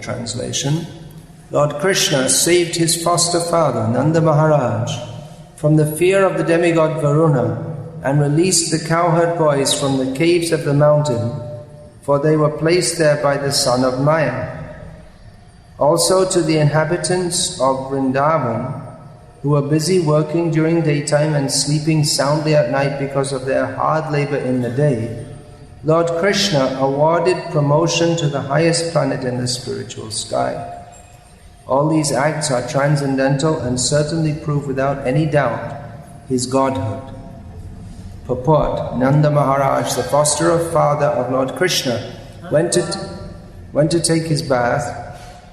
Translation. Lord Krishna saved his foster father, Nanda Maharaj, from the fear of the demigod Varuna and released the cowherd boys from the caves of the mountain, for they were placed there by the son of Maya. Also to the inhabitants of Vrindavan, who were busy working during daytime and sleeping soundly at night because of their hard labor in the day, Lord Krishna awarded promotion to the highest planet in the spiritual sky. All these acts are transcendental and certainly prove without any doubt his godhood. Purport. Nanda Maharaj, the foster father of Lord Krishna, went to take his bath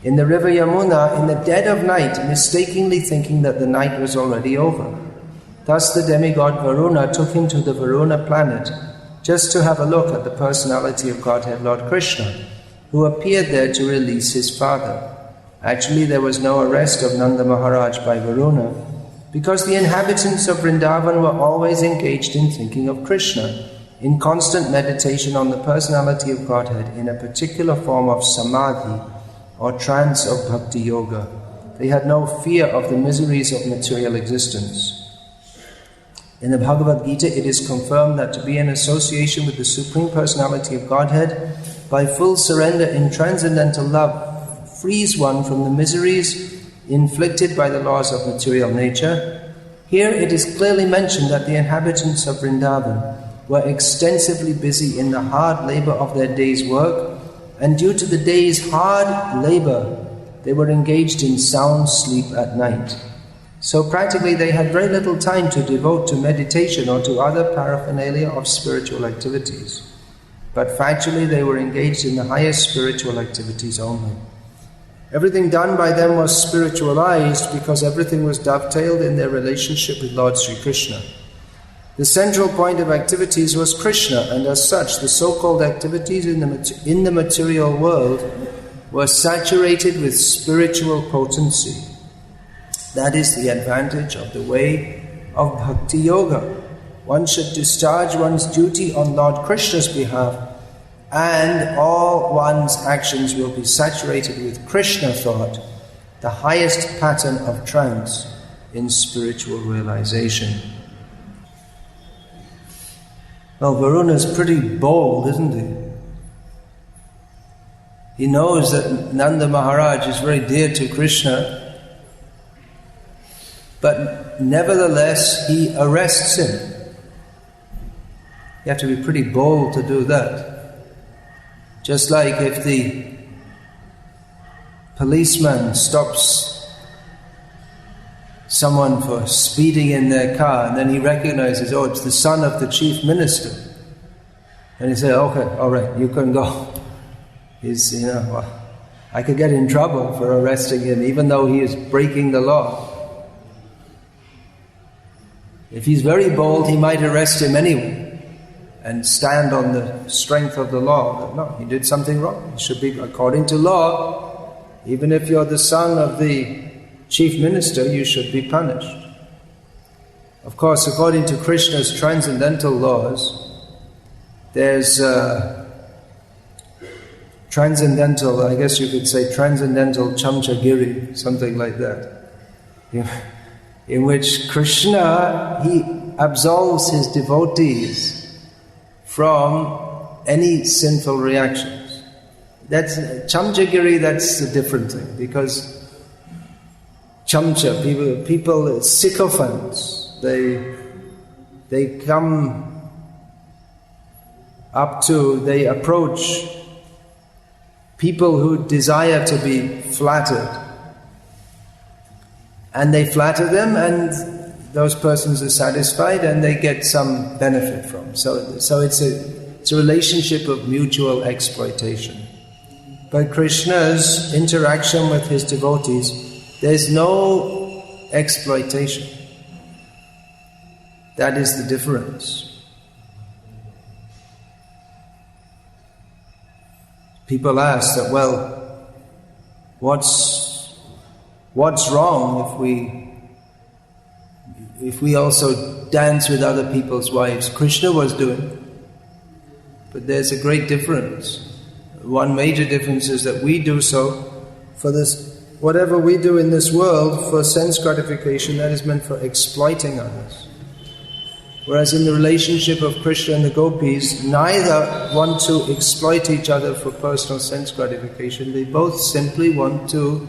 in the river Yamuna in the dead of night, mistakenly thinking that the night was already over. Thus the demigod Varuna took him to the Varuna planet just to have a look at the personality of Godhead Lord Krishna, who appeared there to release his father. Actually, there was no arrest of Nanda Maharaj by Varuna, because the inhabitants of Vrindavan were always engaged in thinking of Krishna, in constant meditation on the personality of Godhead in a particular form of samadhi, or trance of bhakti yoga. They had no fear of the miseries of material existence. In the Bhagavad Gita, it is confirmed that to be in association with the Supreme Personality of Godhead by full surrender in transcendental love frees one from the miseries inflicted by the laws of material nature. Here it is clearly mentioned that the inhabitants of Vrindavan were extensively busy in the hard labor of their day's work, and due to the day's hard labor, they were engaged in sound sleep at night. So practically they had very little time to devote to meditation or to other paraphernalia of spiritual activities. But factually they were engaged in the highest spiritual activities only. Everything done by them was spiritualized because everything was dovetailed in their relationship with Lord Sri Krishna. The central point of activities was Krishna, and as such, the so-called activities in the material world were saturated with spiritual potency. That is the advantage of the way of bhakti yoga. One should discharge one's duty on Lord Krishna's behalf, and all one's actions will be saturated with Krishna thought, the highest pattern of trance in spiritual realization. Well, Varuna's pretty bold, isn't he? He knows that Nanda Maharaj is very dear to Krishna, but nevertheless he arrests him. You have to be pretty bold to do that. Just like if the policeman stops someone for speeding in their car, and then he recognizes, oh, it's the son of the chief minister. And he says, okay, all right, you can go. I could get in trouble for arresting him, even though he is breaking the law. If he's very bold, he might arrest him anyway, and stand on the strength of the law. But no, he did something wrong. It should be according to law. Even if you're the son of the chief minister, you should be punished. Of course, according to Krishna's transcendental laws, there's transcendental, I guess you could say transcendental chamchagiri, something like that, in which Krishna, he absolves his devotees from any sinful reactions. That's chamchagiri, that's a different thing, because chamcha, people, sycophants, they come up to, they approach people who desire to be flattered, and they flatter them, and those persons are satisfied, and they get some benefit from. So it's a relationship of mutual exploitation. But Krishna's interaction with his devotees, there's no exploitation. That is the difference. People ask that, well, what's wrong if we also dance with other people's wives? Krishna was doing. But there's a great difference. one major difference is that we do so for this, whatever we do in this world for sense gratification, that is meant for exploiting others. Whereas in the relationship of Krishna and the gopis, neither want to exploit each other for personal sense gratification. They both simply want to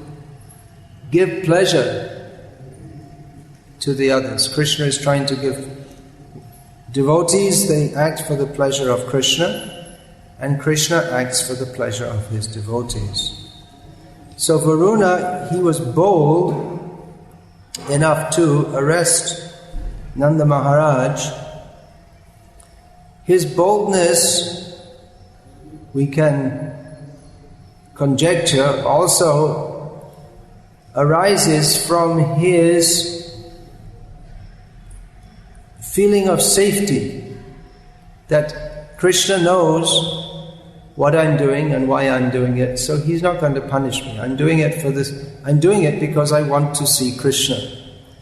give pleasure to the others. Krishna is trying to give devotees, they act for the pleasure of Krishna, and Krishna acts for the pleasure of his devotees. So Varuna, he was bold enough to arrest Nanda Maharaj. His boldness, we can conjecture, also arises from his feeling of safety, that Krishna knows what I'm doing and why I'm doing it, so he's not going to punish me. I'm doing it for this. I'm doing it because I want to see Krishna.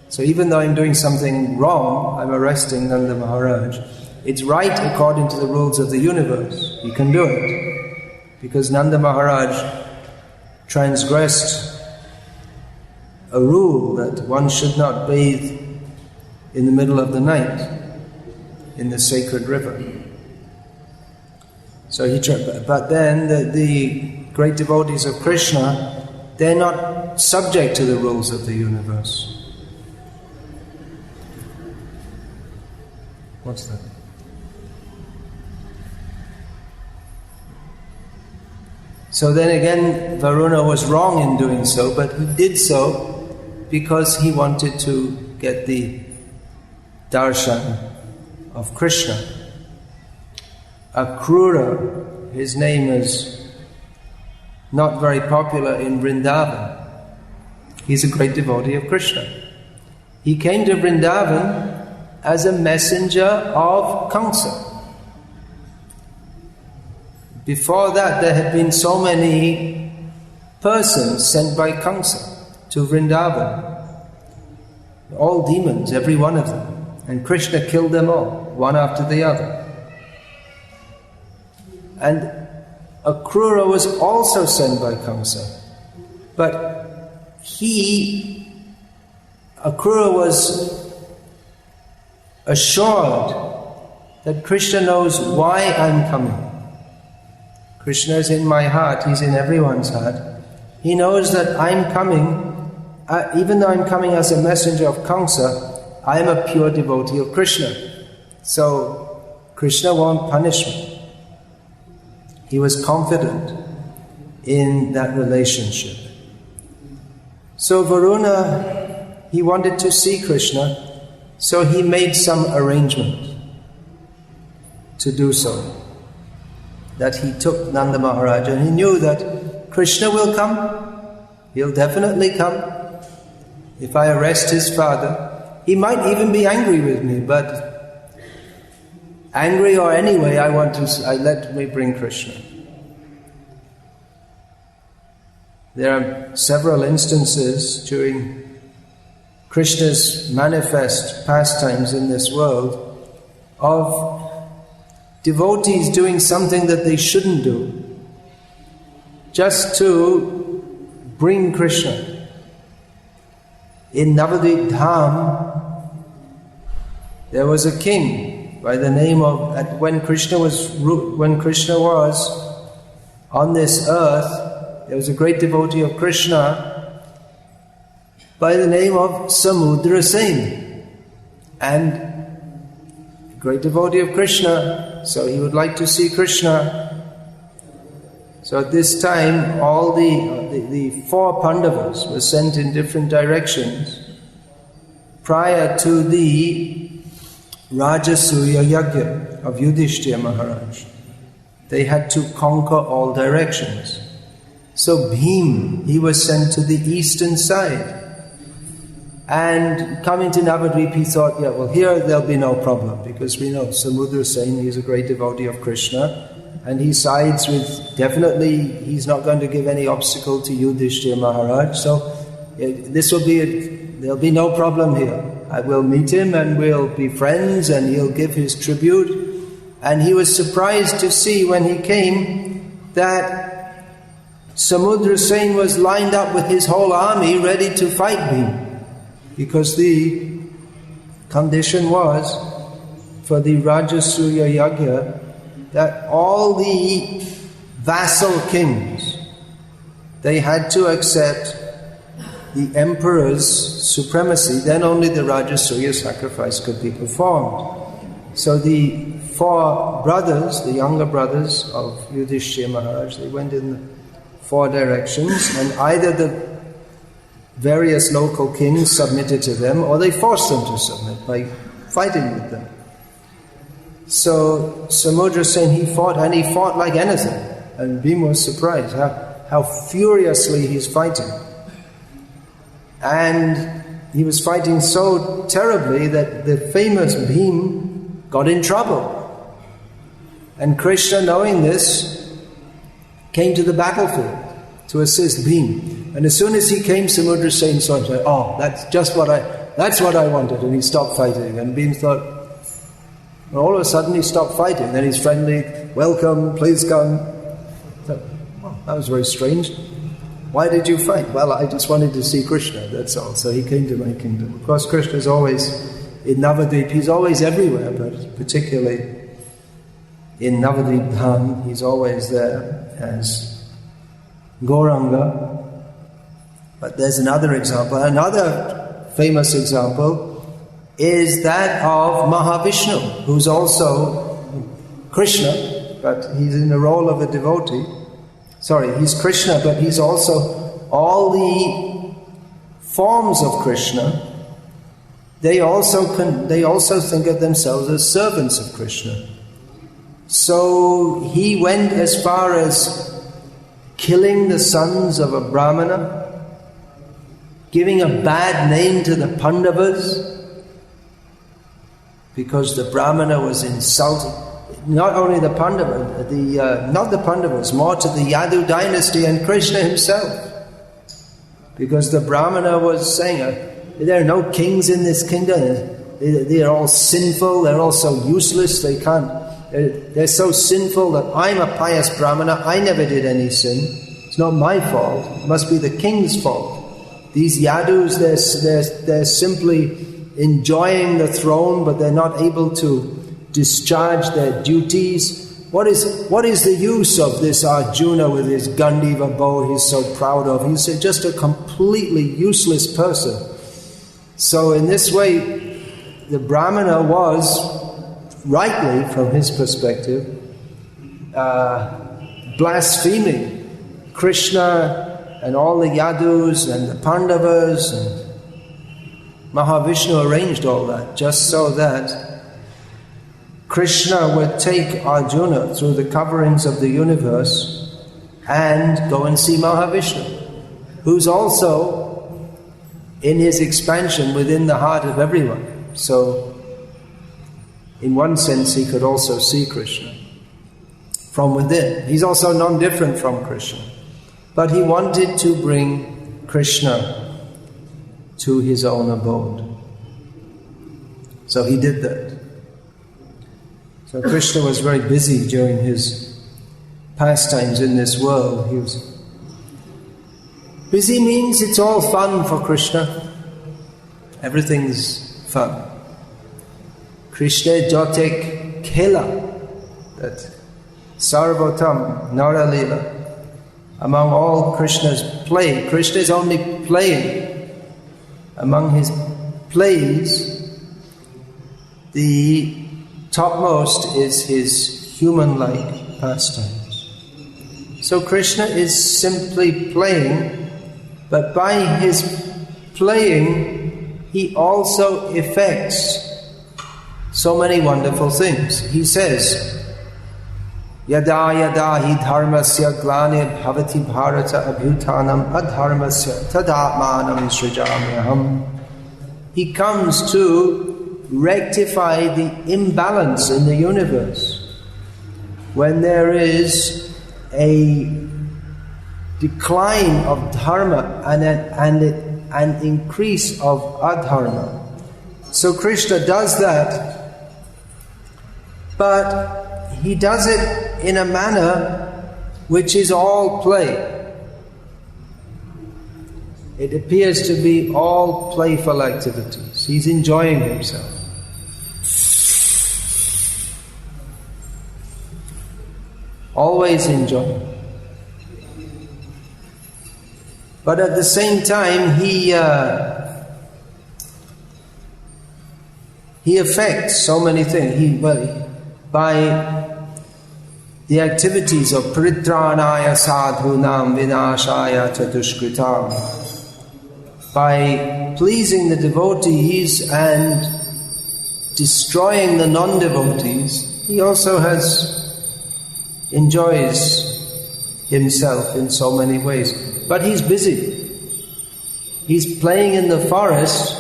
So even though I'm doing something wrong, I'm arresting Nanda Maharaj. It's right according to the rules of the universe. He can do it. Because Nanda Maharaj transgressed a rule that one should not bathe in the middle of the night in the sacred river. So but then the great devotees of Krishna, they're not subject to the rules of the universe. What's that? So then again, Varuna was wrong in doing so, but he did so because he wanted to get the darshan of Krishna. Akrura, his name is not very popular in Vrindavan. He's a great devotee of Krishna. He came to Vrindavan as a messenger of Kamsa. Before that, there had been so many persons sent by Kamsa to Vrindavan. All demons, every one of them. And Krishna killed them all, one after the other. And Akrura was also sent by Kamsa. But Akrura was assured that Krishna knows why I'm coming. Krishna is in my heart, he's in everyone's heart. He knows that I'm coming, even though I'm coming as a messenger of Kamsa, I am a pure devotee of Krishna. So Krishna won't punish me. He was confident in that relationship. So Varuna, he wanted to see Krishna, so he made some arrangement to do so. That he took Nanda Maharaj, and he knew that Krishna will come, he'll definitely come. If I arrest his father, he might even be angry with me, but angry or anyway, let me bring Krishna. There are several instances during Krishna's manifest pastimes in this world of devotees doing something that they shouldn't do, just to bring Krishna. In Navadvip Dham, there was a king by the name of, when Krishna was on this earth, there was a great devotee of Krishna by the name of Samudra Sen, and a great devotee of Krishna, so he would like to see Krishna. So at this time, all the four Pandavas were sent in different directions prior to the Rajasuya Yajna of Yudhishthira Maharaj. They had to conquer all directions. So Bhim, he was sent to the eastern side. And coming to Navadvip, he thought, here there'll be no problem, because we know Samudra Sen, he's a great devotee of Krishna, and he sides with, definitely, he's not going to give any obstacle to Yudhishthira Maharaj, so there'll be no problem here. I will meet him and we'll be friends and he'll give his tribute. And he was surprised to see when he came that Samudra Sen was lined up with his whole army ready to fight Bhima, because the condition was for the Rajasuya Yajna that all the vassal kings, they had to accept the emperor's supremacy, then only the Rajasuya sacrifice could be performed. So the 4 brothers, the younger brothers of Yudhishthira Maharaj, they went in the 4 directions, and either the various local kings submitted to them, or they forced them to submit by fighting with them. So Samudra Sen, he fought like anything, and Bhima was surprised how furiously he's fighting. And he was fighting so terribly that the famous Bhima got in trouble. And Krishna, knowing this, came to the battlefield to assist Bhima. And as soon as he came, Samudra Sen saw him, said, "Oh, that's what I wanted," and he stopped fighting. And Bhima thought, well, all of a sudden he stopped fighting. Then he's friendly, "Welcome, please come." So, well, that was very strange. "Why did you fight?" "Well, I just wanted to see Krishna, that's all." So he came to my kingdom. Of course, Krishna is always in Navadvip, he's always everywhere, but particularly in Navadvip Dham, he's always there as Gauranga. But there's another example. Another famous example is that of Mahavishnu, who's also Krishna, but he's in the role of a devotee. Sorry, he's Krishna, but he's also all the forms of Krishna. They also think of themselves as servants of Krishna. So he went as far as killing the sons of a Brahmana, giving a bad name to the Pandavas, because the Brahmana was insulting not only the Pandavas, not the Pandavas, more to the Yadu dynasty and Krishna himself, because the Brahmana was saying, "There are no kings in this kingdom. They are all sinful. They're all so useless. They can't. They're so sinful that I'm a pious Brahmana. I never did any sin. It's not my fault. It must be the king's fault. These Yadus, they're simply enjoying the throne, but they're not able to discharge their duties. What is the use of this Arjuna with his Gandiva bow he's so proud of? He's just a completely useless person." So in this way, the Brahmana was, rightly from his perspective, blaspheming Krishna and all the Yadus and the Pandavas, and Mahavishnu arranged all that just so that Krishna would take Arjuna through the coverings of the universe and go and see Mahavishnu, who's also in his expansion within the heart of everyone. So, in one sense, he could also see Krishna from within. He's also non-different from Krishna. But he wanted to bring Krishna to his own abode. So he did that. So Krishna was very busy during his pastimes in this world. He was busy means it's all fun for Krishna. Everything's fun. Krishna jotek khela, that sarvotam nara lila. Among all Krishna's play, Krishna is only playing. Among his plays, the topmost is his human-like pastimes. So Krishna is simply playing, but by his playing, he also effects so many wonderful things. He says, Yada yada hi dharmasya glane bhavati bharata abhutanam adharmasya tadatmanam srijamyaham. He comes to rectify the imbalance in the universe. When there is a decline of dharma and an increase of adharma. So Krishna does that, but he does it in a manner which is all play. it appears to be all playful activities. He's enjoying himself. Always enjoying. But at the same time, he affects so many things. By the activities of paritranaya sadhunam vinashaya chadushkritam, by pleasing the devotees and destroying the non-devotees, he also enjoys himself in so many ways. But he's busy. He's playing in the forest,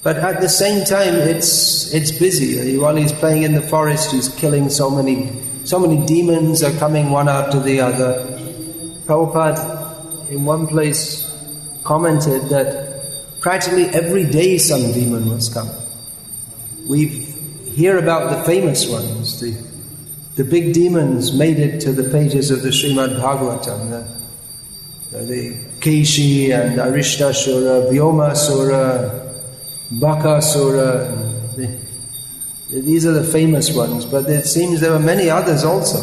but at the same time it's busy. While he's playing in the forest, he's killing so many demons are coming one after the other. Prabhupada in one place commented that practically every day some demon was coming. We hear about the famous ones. The big demons made it to the pages of the Srimad Bhagavatam. The Keshi and Arishtasura, Vyomasura, Bakasura. These are the famous ones, but it seems there were many others also.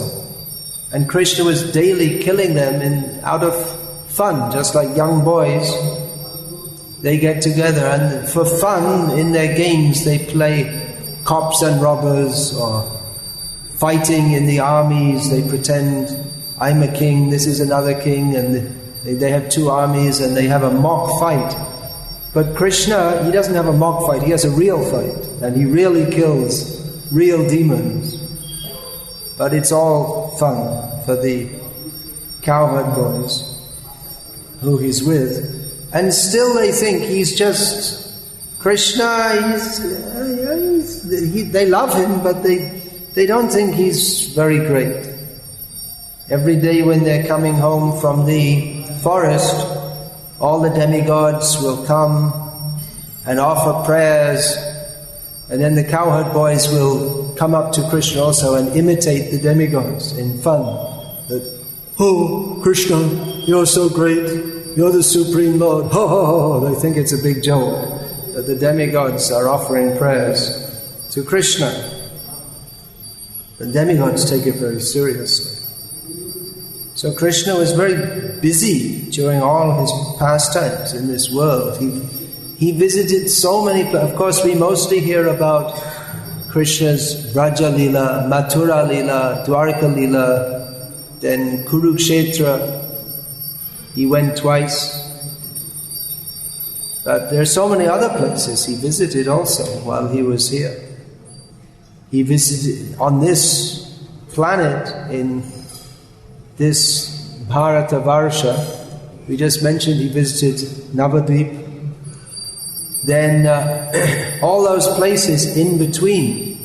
And Krishna was daily killing them out of fun, just like young boys. They get together and for fun in their games they play cops and robbers, or fighting in the armies. They pretend, I'm a king, this is another king, and they have two armies and they have a mock fight. But Krishna, he doesn't have a mock fight, he has a real fight, and he really kills real demons. But it's all fun for the cowherd boys who he's with. And still they think he's just Krishna, they love him, but they don't think he's very great. Every day when they're coming home from the forest, all the demigods will come and offer prayers, and then the cowherd boys will come up to Krishna also and imitate the demigods in fun. That, oh, Krishna, you're so great, you're the Supreme Lord, ho ho ho. They think it's a big joke that the demigods are offering prayers to Krishna. The demigods take it very seriously. So Krishna was very busy during all his pastimes in this world. He visited so many places. Of course, we mostly hear about Krishna's Vraja Lila, Mathura Lila, Dwarka Lila, then Kurukshetra. He went twice. But there are so many other places he visited also while he was here. He visited on this planet, in this Bharatavarsha. We just mentioned he visited Navadvip. Then all those places in between,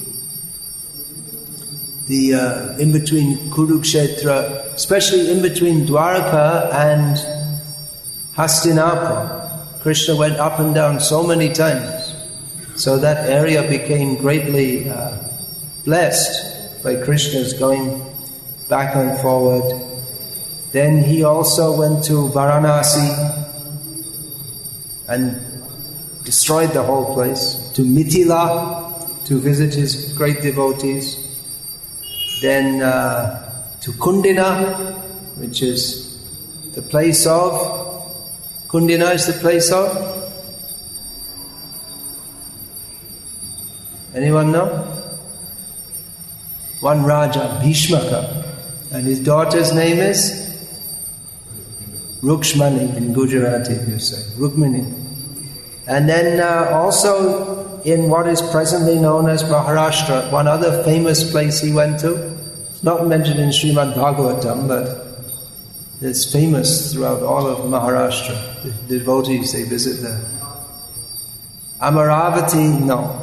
in between Kurukshetra, especially in between Dwarka and Hastinapur. Krishna went up and down so many times. So that area became greatly blessed by Krishna's going back and forward. Then he also went to Varanasi and destroyed the whole place, to Mithila to visit his great devotees, then to Kundina, which is the place of, Kundina is the place of, anyone know? One Raja, Bhishmaka, and his daughter's name is Rukshmani in Gujarati, you say, Rukmini. And then also in what is presently known as Maharashtra, one other famous place he went to. It's not mentioned in Srimad Bhagavatam, but it's famous throughout all of Maharashtra. The devotees, they visit there. Amaravati, no.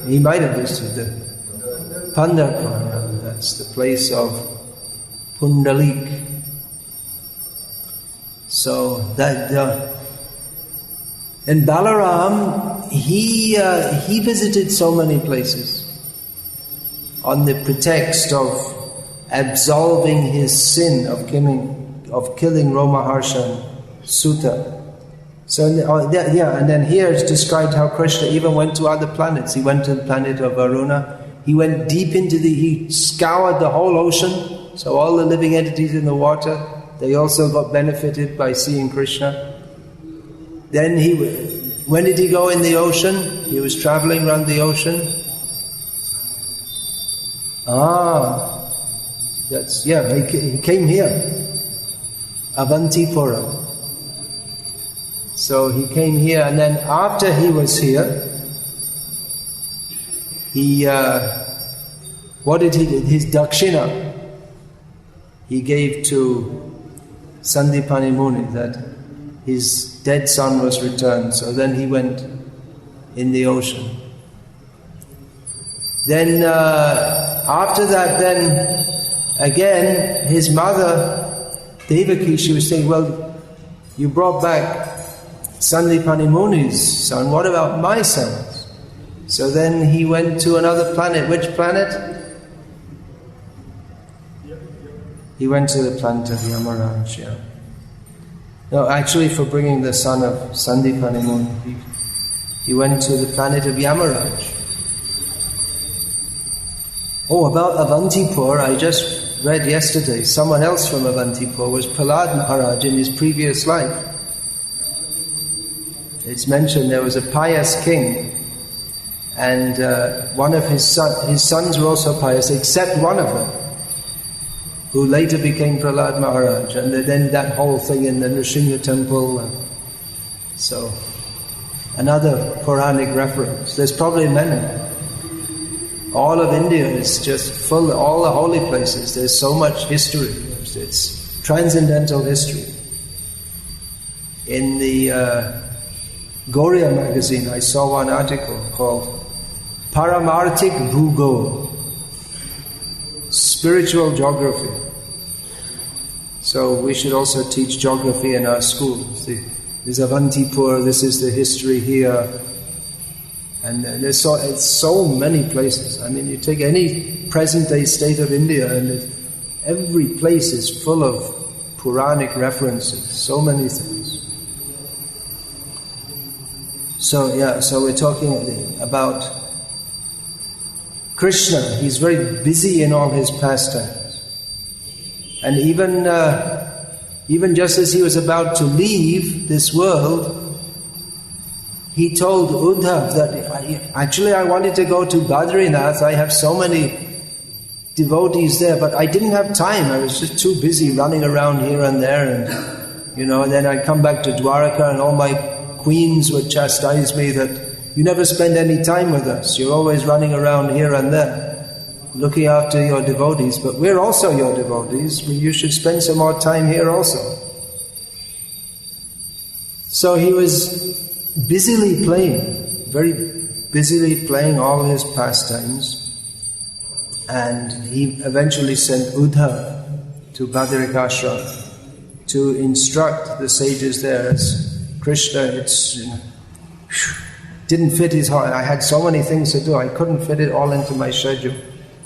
He might have visited Pandharpur, that's the place of Pundalik. So that... And Balaram, he visited so many places on the pretext of absolving his sin of killing Romaharsha and Sutta. So, and then here it's described how Krishna even went to other planets. He went to the planet of Varuna. He went deep into he scoured the whole ocean. So all the living entities in the water, they also got benefited by seeing Krishna. Then when did he go in the ocean? He was traveling around the ocean. He came here, Avantipura. So he came here, and then after he was here, what did he do? His dakshina he gave to Sandipani Muni, that his dead son was returned. So then he went in the ocean. Then after that, then again his mother Devaki, she was saying, well, you brought back Sandipani Muni's son, what about my sons? So then he went to another planet. Which planet? He went to the planet of Yamaraj, yeah. No, actually for bringing the son of Sandipani Muni, he went to the planet of Yamaraj. Oh, about Avantipur, I just read yesterday, someone else from Avantipur was Prahlad Maharaj in his previous life. It's mentioned there was a pious king, and one of his sons were also pious, except one of them, who later became Prahlad Maharaj, and then that whole thing in the Nrsimha temple. So, another Puranic reference. There's probably many. All of India is just full, all the holy places, there's so much history. It's transcendental history. In the Gauriya magazine, I saw one article called Paramarthik Bhugol, Spiritual Geography. So we should also teach geography in our schools. This is Avantipur, this is the history here. And there's so many places. I mean, you take any present-day state of India and every place is full of Puranic references, so many things. So we're talking about Krishna. He's very busy in all his pastimes. And even just as he was about to leave this world, he told Uddhav that actually I wanted to go to Badrinath. I have so many devotees there, but I didn't have time. I was just too busy running around here and there, and then I'd come back to Dwaraka and all my queens would chastise me that you never spend any time with us. You're always running around here and there, looking after your devotees, but we're also your devotees. You should spend some more time here also. So he was very busily playing all his pastimes, and he eventually sent Uddhav to Badrikashram to instruct the sages there. As Krishna, didn't fit his heart. I had so many things to do, I couldn't fit it all into my schedule.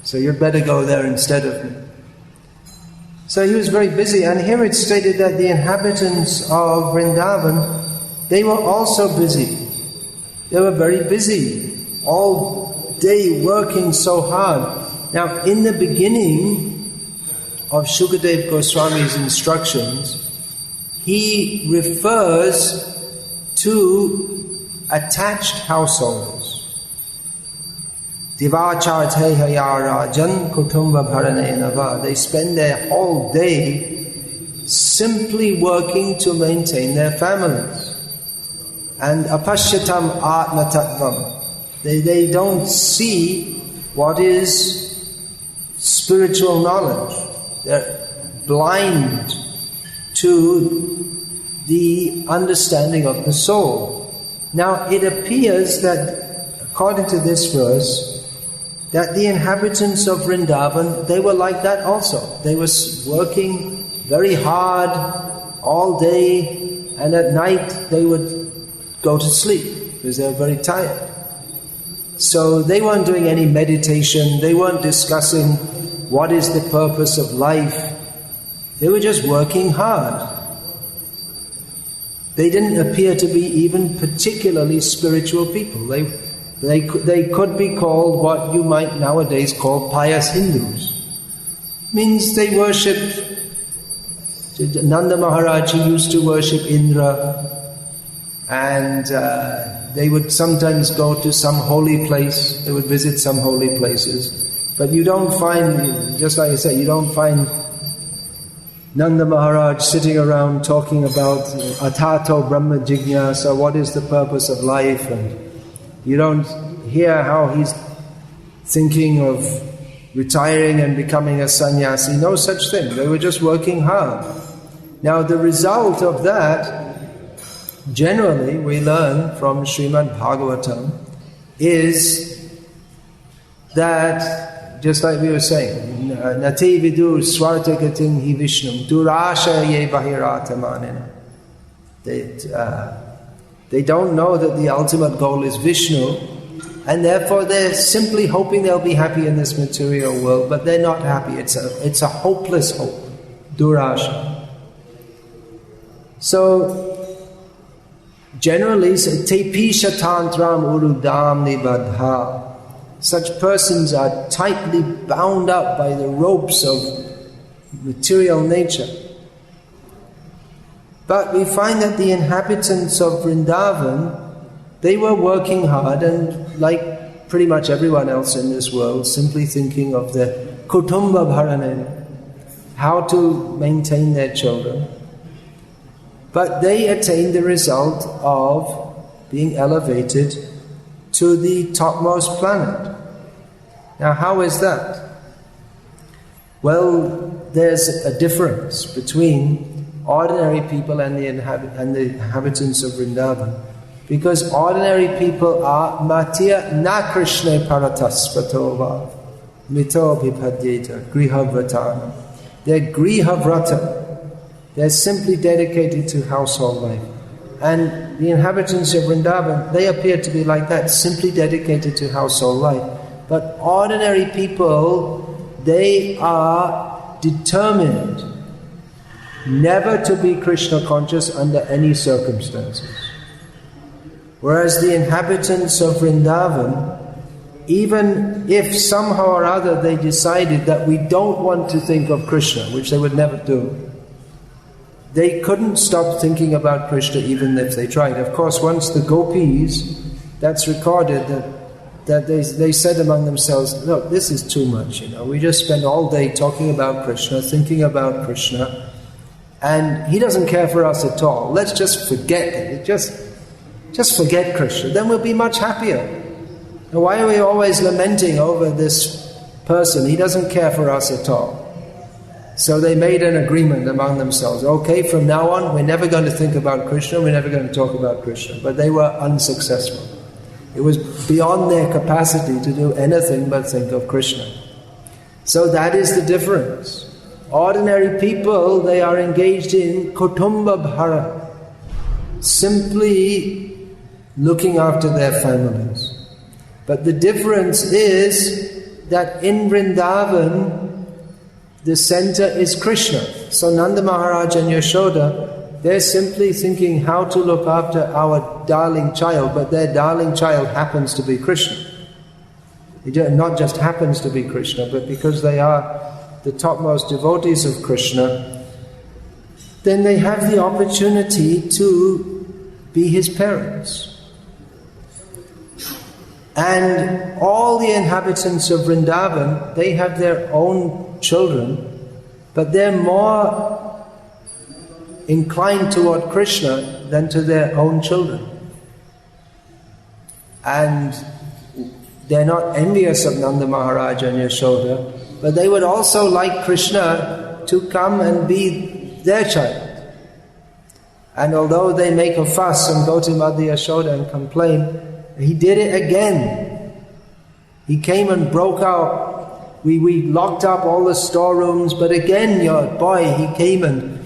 So you'd better go there instead of me. So he was very busy, and here it's stated that the inhabitants of Vrindavan, they were also busy. They were very busy, all day working so hard. Now, in the beginning of Shukadev Goswami's instructions, he refers to attached households. Divacharthehaya rajan kutumba bharanenava. They spend their whole day simply working to maintain their families. And apashyatam atma tattvam. They don't see what is spiritual knowledge. They're blind to the understanding of the soul. Now it appears that, according to this verse, that the inhabitants of Vrindavan, they were like that also. They were working very hard all day, and at night they would go to sleep because they were very tired. So they weren't doing any meditation, they weren't discussing what is the purpose of life. They were just working hard. They didn't appear to be even particularly spiritual people. They could be called what you might nowadays call pious Hindus. Means they worshipped. Nanda Maharaj, he used to worship Indra, and they would sometimes go to some holy place. They would visit some holy places. But you don't find, just like I said, you don't find Nanda Maharaj sitting around talking about Atato Brahma Jignasa, what is the purpose of life, and you don't hear how he's thinking of retiring and becoming a sannyasi. No such thing. They were just working hard. Now the result of that, generally we learn from Srimad Bhagavatam, is that, just like we were saying, Nati vidur swartagatim hi vishnum durasha ye bahiratamanina. They don't know that the ultimate goal is Vishnu, and therefore they're simply hoping they'll be happy in this material world, but they're not happy. It's a hopeless hope. Durasha. So, generally, tepisha tantram urudam nibadha. Such persons are tightly bound up by the ropes of material nature. But we find that the inhabitants of Vrindavan, they were working hard, and like pretty much everyone else in this world, simply thinking of the kutumba bharane, how to maintain their children. But they attained the result of being elevated to the topmost planet. Now, how is that? Well, there's a difference between ordinary people and the inhabitants of Vrindavan. Because ordinary people are Madhya na Krishna paratasvatova mito bhipadyeta grihavratana. They're grihavrata. They're simply dedicated to household life. And the inhabitants of Vrindavan, they appear to be like that, simply dedicated to household life. But ordinary people, they are determined never to be Krishna conscious under any circumstances. Whereas the inhabitants of Vrindavan, even if somehow or other they decided that we don't want to think of Krishna, which they would never do, they couldn't stop thinking about Krishna even if they tried. Of course, once the gopis, that's recorded that they said among themselves, look, this is too much, we just spend all day talking about Krishna, thinking about Krishna, and he doesn't care for us at all. Let's just forget it. Just forget Krishna, then we'll be much happier. Now, why are we always lamenting over this person? He doesn't care for us at all. So they made an agreement among themselves. Okay, from now on, we're never going to think about Krishna, we're never going to talk about Krishna. But they were unsuccessful. It was beyond their capacity to do anything but think of Krishna. So that is the difference. Ordinary people, they are engaged in kutumba bhara, simply looking after their families. But the difference is that in Vrindavan, the center is Krishna. So Nanda Maharaj and Yashoda, they're simply thinking how to look after our darling child, but their darling child happens to be Krishna. It not just happens to be Krishna, but because they are the topmost devotees of Krishna, then they have the opportunity to be his parents. And all the inhabitants of Vrindavan, they have their own children, but they're more inclined toward Krishna than to their own children. And they're not envious of Nanda Maharaj and Yashoda, but they would also like Krishna to come and be their child. And although they make a fuss and go to Madhya Yashoda and complain, he did it again. He came and broke out. We locked up all the storerooms, but again your boy, he came and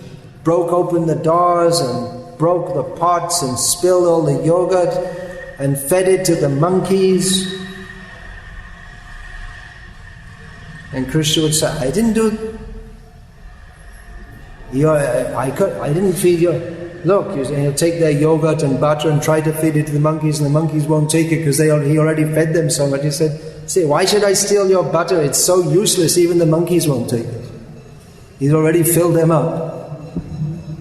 broke open the doors and broke the pots and spilled all the yogurt and fed it to the monkeys. And Krishna would say, I didn't do it. I didn't feed you. look, and he'll take their yogurt and butter and try to feed it to the monkeys, and the monkeys won't take it because he already fed them so much. He said, see, why should I steal your butter? It's so useless, even the monkeys won't take it. He's already filled them up.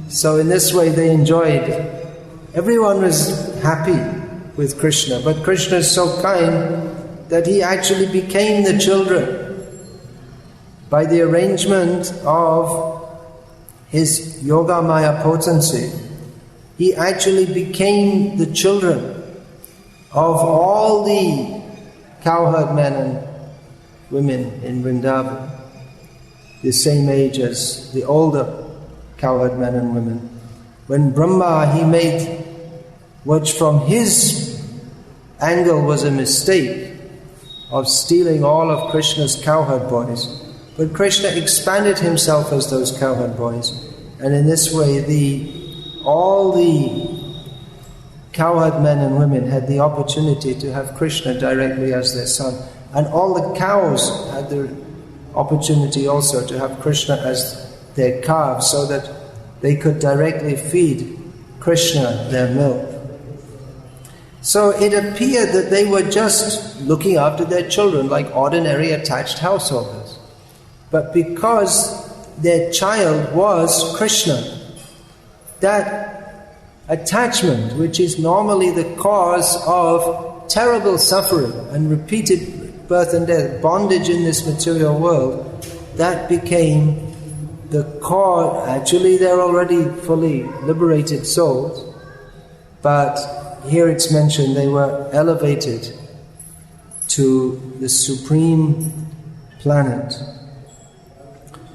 So in this way they enjoyed. Everyone was happy with Krishna, but Krishna is so kind that he actually became the children by the arrangement of his Yogamaya potency. He actually became the children of all the cowherd men and women in Vrindavan, the same age as the older cowherd men and women. When Brahma, he made, which from his angle was a mistake, of stealing all of Krishna's cowherd boys, but Krishna expanded himself as those cowherd boys, and in this way all the cowherd men and women had the opportunity to have Krishna directly as their son, and all the cows had the opportunity also to have Krishna as their calves, so that they could directly feed Krishna their milk. So it appeared that they were just looking after their children like ordinary attached householders. But because their child was Krishna, that attachment, which is normally the cause of terrible suffering and repeated birth and death, bondage in this material world, that became the cause. Actually, they're already fully liberated souls, but here it's mentioned they were elevated to the supreme planet.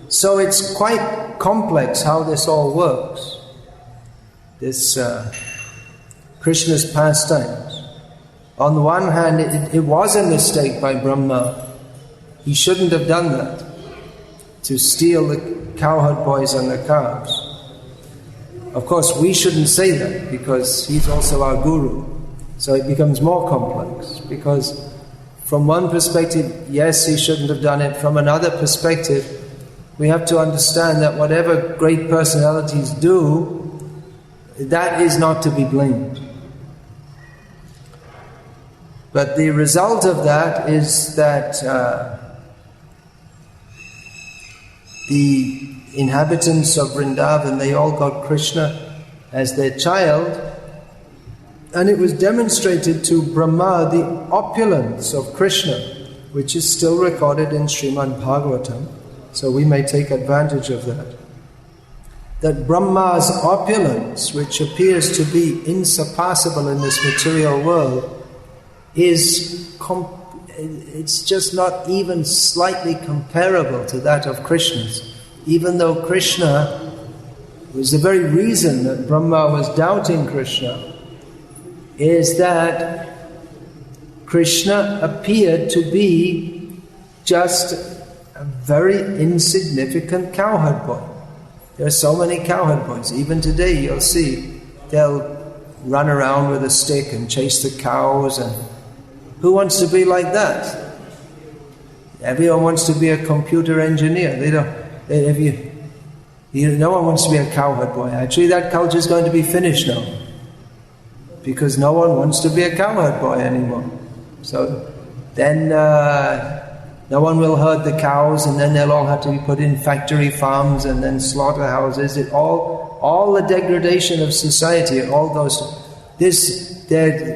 So it's quite complex how this all works, this Krishna's pastimes. On the one hand, it was a mistake by Brahma. He shouldn't have done that, to steal the cowherd boys and the calves. Of course, we shouldn't say that, because he's also our guru. So it becomes more complex, because from one perspective, yes, he shouldn't have done it. From another perspective, we have to understand that whatever great personalities do, that is not to be blamed. But the result of that is that the inhabitants of Vrindavan, they all got Krishna as their child, and it was demonstrated to Brahma the opulence of Krishna, which is still recorded in Srimad Bhagavatam, so we may take advantage of that. That Brahma's opulence, which appears to be insurpassable in this material world, it's just not even slightly comparable to that of Krishna's. Even though Krishna was the very reason that Brahma was doubting Krishna, is that Krishna appeared to be just a very insignificant cowherd boy. There are so many cowherd boys. Even today you'll see they'll run around with a stick and chase the cows, and who wants to be like that? Everyone wants to be a computer engineer. No one wants to be a cowherd boy. Actually, that culture is going to be finished now, because no one wants to be a cowherd boy anymore. So then no one will herd the cows, and then they'll all have to be put in factory farms and then slaughterhouses. All the degradation of society, it all goes to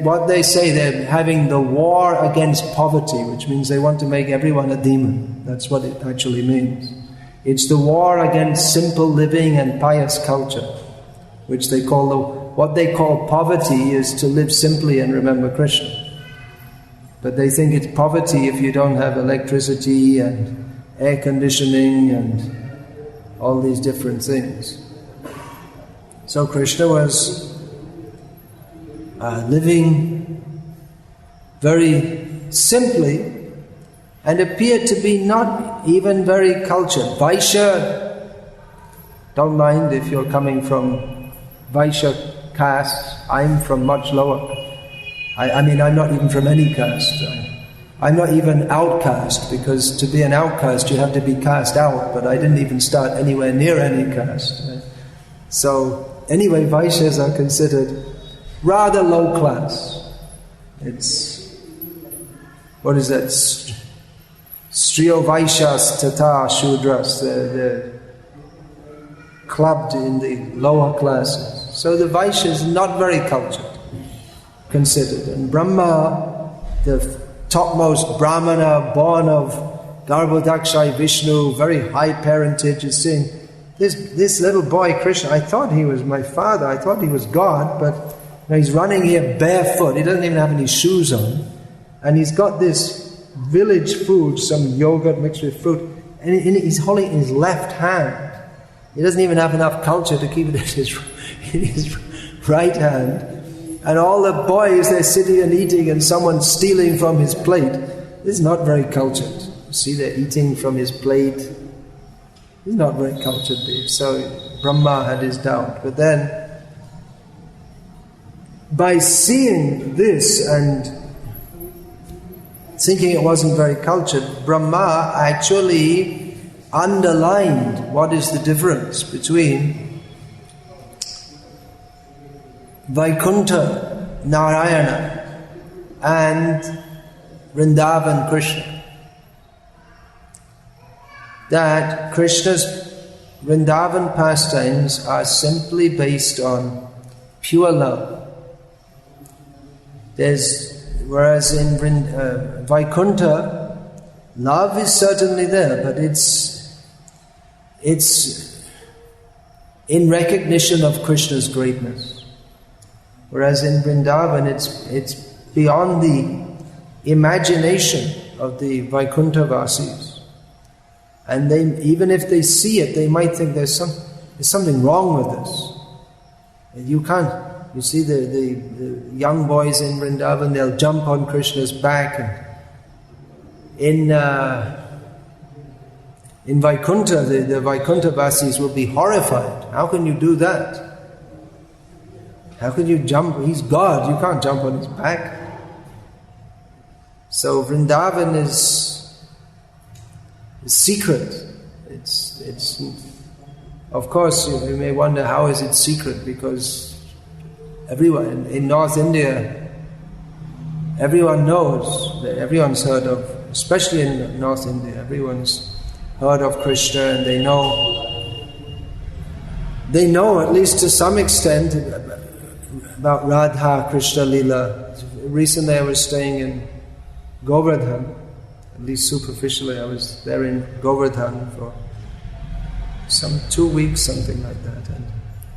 what they say, they're having the war against poverty, which means they want to make everyone a demon. That's what it actually means. It's the war against simple living and pious culture, which they call what they call poverty is to live simply and remember Krishna. But they think it's poverty if you don't have electricity and air conditioning and all these different things. So Krishna was living very simply and appeared to be not even very cultured. Vaishya, don't mind if you're coming from Vaishya caste. I'm from much lower. I mean, I'm not even from any caste. I'm not even outcast, because to be an outcast you have to be cast out, but I didn't even start anywhere near any caste. So anyway, Vaishyas are considered rather low class. It's, what is that? Striyo Vaishyas tata Shudras, they're clubbed in the lower classes. So the Vaishyas not very cultured, considered. And Brahma, the topmost Brahmana, born of Garbhodakshai Vishnu, very high parentage, is saying, this little boy Krishna, I thought he was my father, I thought he was God, but he's running here barefoot, he doesn't even have any shoes on, and he's got this village food, some yogurt mixed with fruit, and he's holding it in his left hand. He doesn't even have enough culture to keep it in his right hand. And all the boys, they're sitting and eating and someone's stealing from his plate. This is not very cultured. You see, they're eating from his plate. He's not very cultured. So Brahma had his doubt. But then, by seeing this and thinking it wasn't very cultured, Brahma actually underlined what is the difference between Vaikuntha Narayana and Vrindavan Krishna. That Krishna's Vrindavan pastimes are simply based on pure love. Whereas in Vaikuntha, love is certainly there, but it's in recognition of Krishna's greatness. Whereas in Vrindavan, it's beyond the imagination of the Vaikuntha-vasis. And even if they see it, they might think there's something wrong with this. You can't. You see the young boys in Vrindavan, they'll jump on Krishna's back. And in Vaikuntha, the Vaikuntha-vasis will be horrified. How can you do that? How can you jump? He's God, you can't jump on his back. So Vrindavan is secret. It's of course you may wonder how is it secret, because everyone in North India, everyone knows, everyone's heard of, especially in North India, everyone's heard of Krishna, and they know at least to some extent about Radha Krishna Lila. Recently I was staying in Govardhan, at least superficially I was there in Govardhan for some 2 weeks, something like that. And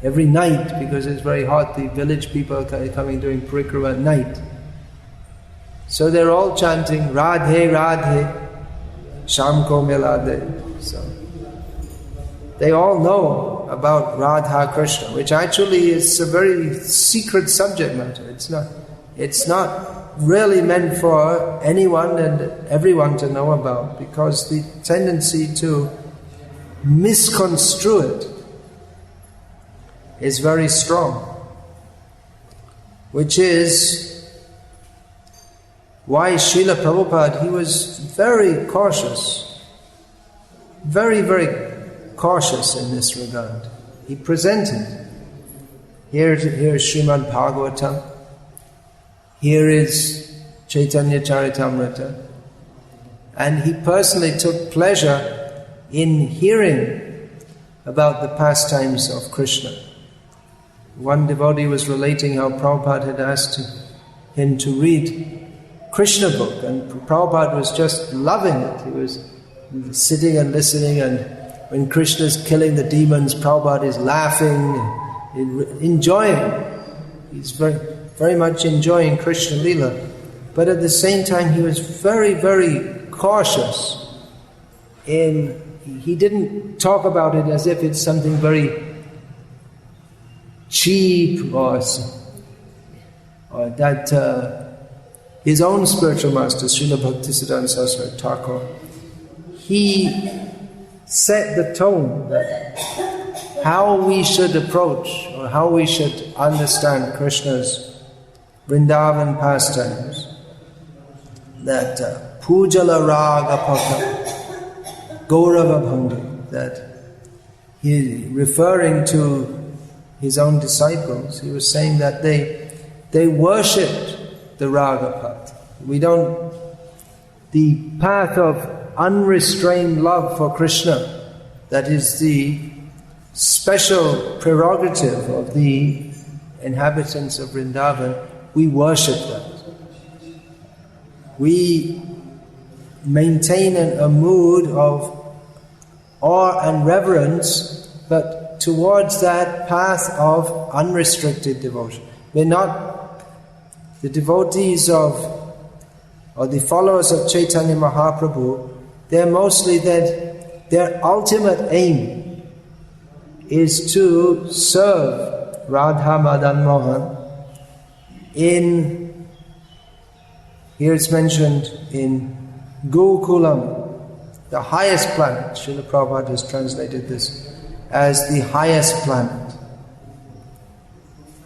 every night, because it's very hot, the village people are coming doing parikrama at night. So they're all chanting Radhe Radhe Sham ko mila de. So they all know about Radha Krishna, which actually is a very secret subject matter. It's not really meant for anyone and everyone to know about, because the tendency to misconstrue it is very strong, which is why Srila Prabhupada, he was very cautious, very, very cautious in this regard. He presented, here is Srimad Bhagavatam, here is Chaitanya Charitamrita, and he personally took pleasure in hearing about the pastimes of Krishna. One devotee was relating how Prabhupada had asked him to read Krishna book, and Prabhupada was just loving it. He was sitting and listening, and when Krishna is killing the demons, Prabhupada is laughing, enjoying. He's very, very much enjoying Krishna Lila. But at the same time, he was very, very cautious he didn't talk about it as if it's something very cheap or that his own spiritual master, Srila Bhaktisiddhanta Saraswati Thakur, he set the tone that how we should approach or how we should understand Krishna's Vrindavan pastimes. That Pujala Raga Paka Gaurava Bhangi, that he referring to his own disciples, he was saying that they worshipped the raga path. The path of unrestrained love for Krishna, that is the special prerogative of the inhabitants of Vrindavan, we worship that. We maintain a mood of awe and reverence, but towards that path of unrestricted devotion. We're not the devotees or the followers of Chaitanya Mahaprabhu. They're mostly that their ultimate aim is to serve Radha Madan Mohan here it's mentioned in Gokulam, the highest planet. Srila Prabhupada has translated this as the highest planet.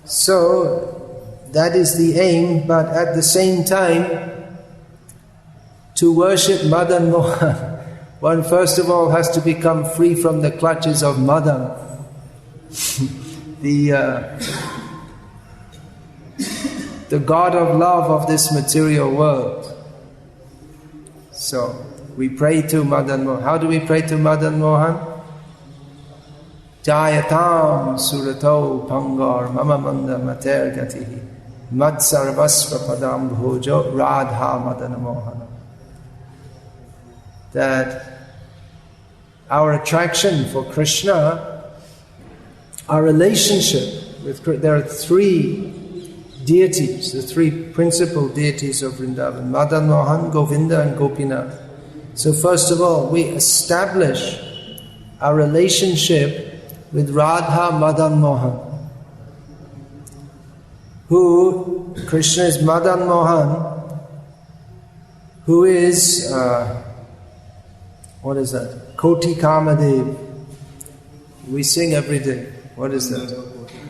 So, that is the aim, but at the same time, to worship Madan Mohan, one first of all has to become free from the clutches of Madan. The god of love of this material world. So, we pray to Madan Mohan. How do we pray to Madan Mohan? Jayatam surato pangar mama manda mater gatihi mad sarvasva padam bhojo radha madana mohana. That our attraction for Krishna, our relationship with Krishna, there are three deities, the three principal deities of Vrindavan, Madan Mohan, Govinda and Gopinath. So first of all, we establish our relationship with Radha Madan Mohan, who, Krishna is Madan Mohan, who is, what is that? Koti Kamadev. We sing every day. What is that?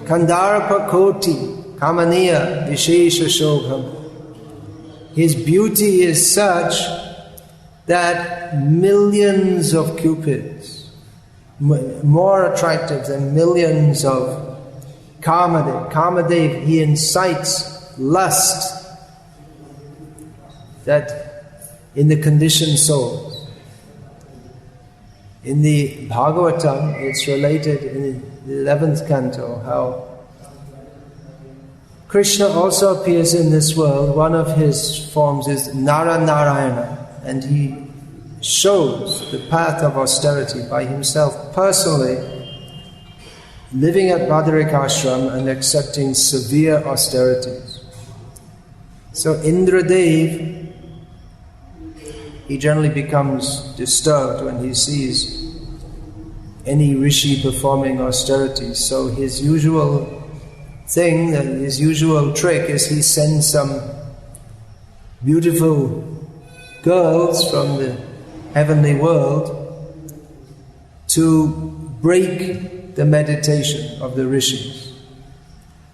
Kandarpa Koti Kamaniya Vishesha Shobham. His beauty is such that millions of cupids, more attractive than millions of Kamadev. Kamadev, he incites lust that in the conditioned souls. In the Bhagavatam, it's related in the 11th canto how Krishna also appears in this world. One of his forms is Nara Narayana, and he shows the path of austerity by himself personally, living at Badarik Ashram and accepting severe austerities. So Indradev, he generally becomes disturbed when he sees any rishi performing austerities. So his usual thing, his usual trick is he sends some beautiful girls from the heavenly world to break the meditation of the rishis.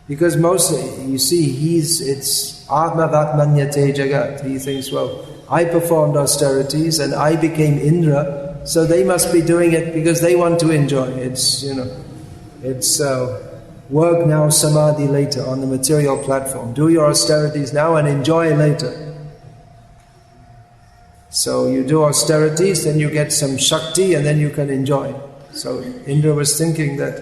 Because mostly, you see, it's Atmavatmanyate Jagat. He thinks, well, I performed austerities and I became Indra, so they must be doing it because they want to enjoy. It's work now, samadhi later on the material platform. Do your austerities now and enjoy later. So you do austerities, then you get some shakti and then you can enjoy. So Indra was thinking that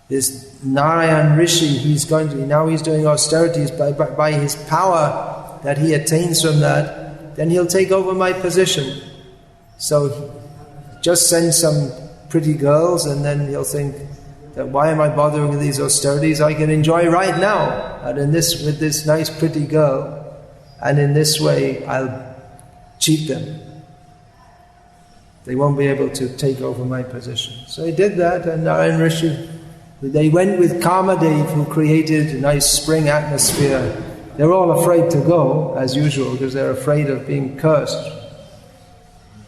this Narayan Rishi, he's doing austerities by his power that he attains from that, then he'll take over my position. So just send some pretty girls and then he'll think that why am I bothering with these austerities? I can enjoy right now and with this nice pretty girl, and in this way I'll cheat them. They won't be able to take over my position. So he did that, and Narayan Rishi, they went with Kamadev, who created a nice spring atmosphere. They're all afraid to go, as usual, because they're afraid of being cursed.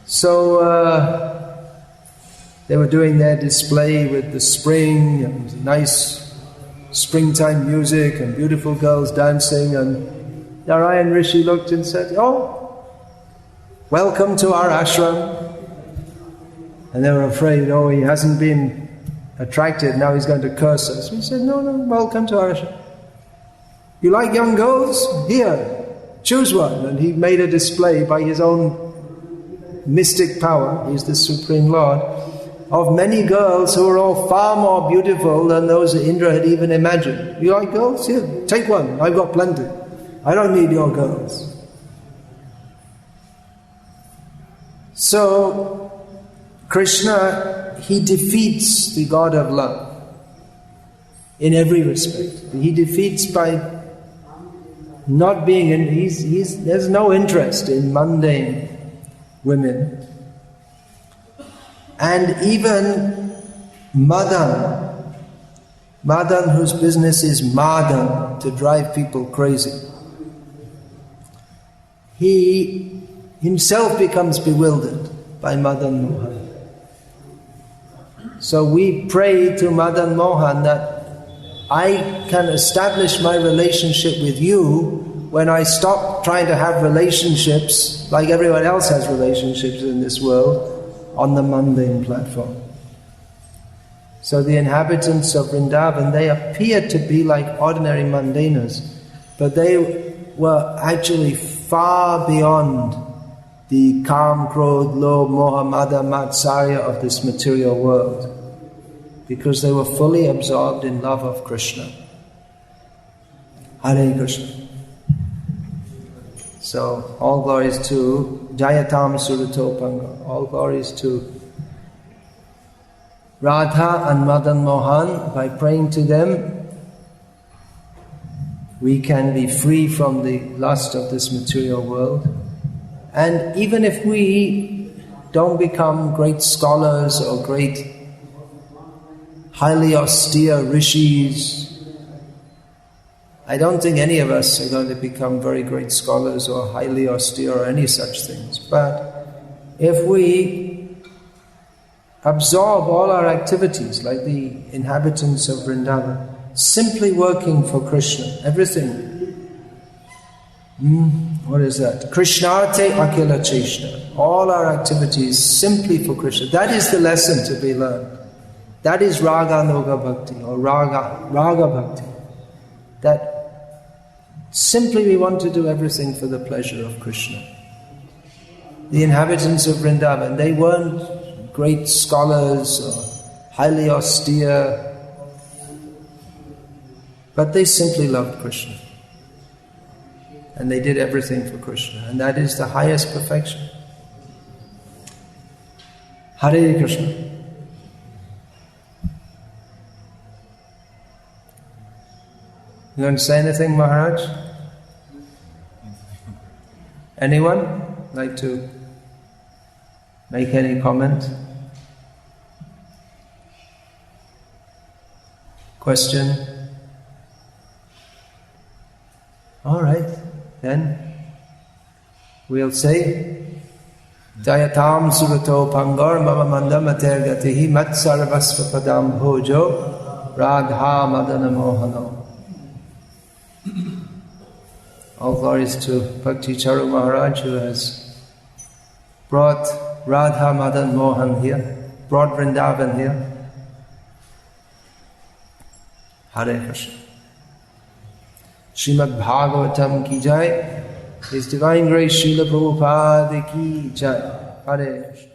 So they were doing their display with the spring and nice springtime music and beautiful girls dancing, and Narayan Rishi looked and said, "Oh, welcome to our ashram." And they were afraid, he hasn't been attracted, now he's going to curse us. We said, no, welcome to our ashram. You like young girls? Here, choose one. And he made a display by his own mystic power, he's the Supreme Lord, of many girls who are all far more beautiful than those that Indra had even imagined. You like girls? Here, take one. I've got plenty. I don't need your girls. So, Krishna, he defeats the God of love in every respect. He defeats by not being in, there's no interest in mundane women. And even Madan, whose business is Madan, to drive people crazy, he himself becomes bewildered by Madan Mohan. So we pray to Madan Mohan that I can establish my relationship with you when I stop trying to have relationships like everyone else has relationships in this world on the mundane platform. So the inhabitants of Vrindavan, they appear to be like ordinary mundaners, but they were actually far beyond the Kam, Krodh, Lobh, Moha, Mada, Matsarya of this material world, because they were fully absorbed in love of Krishna. Hare Krishna. So, all glories to Jayatam Surato Panga, all glories to Radha and Madan Mohan. By praying to them, we can be free from the lust of this material world. And even if we don't become great scholars or great highly austere rishis, I don't think any of us are going to become very great scholars or highly austere or any such things. But if we absorb all our activities like the inhabitants of Vrindavan, simply working for Krishna, everything. What is that? Krishnarte akila cheshna. All our activities simply for Krishna. That is the lesson to be learned. That is raga noga bhakti or raga bhakti. That simply we want to do everything for the pleasure of Krishna. The inhabitants of Vrindavan, they weren't great scholars or highly austere, but they simply loved Krishna. And they did everything for Krishna. And that is the highest perfection. Hare Krishna. You want to say anything, Maharaj? Anyone like to make any comment? Question? All right, then we'll say Jayatam Surato Pangar Mama Manda Mater Gatihi Mat Sarvasva Padam Bhojo Radha Madana Mohano. All glories to Bhakti Charu Maharaj, who has brought Radha Madan Mohan here, brought Vrindavan here. Hare Krishna. Srimad Bhagavatam ki jai. His Divine Grace Srila Prabhupada ki jai. Hare Krishna.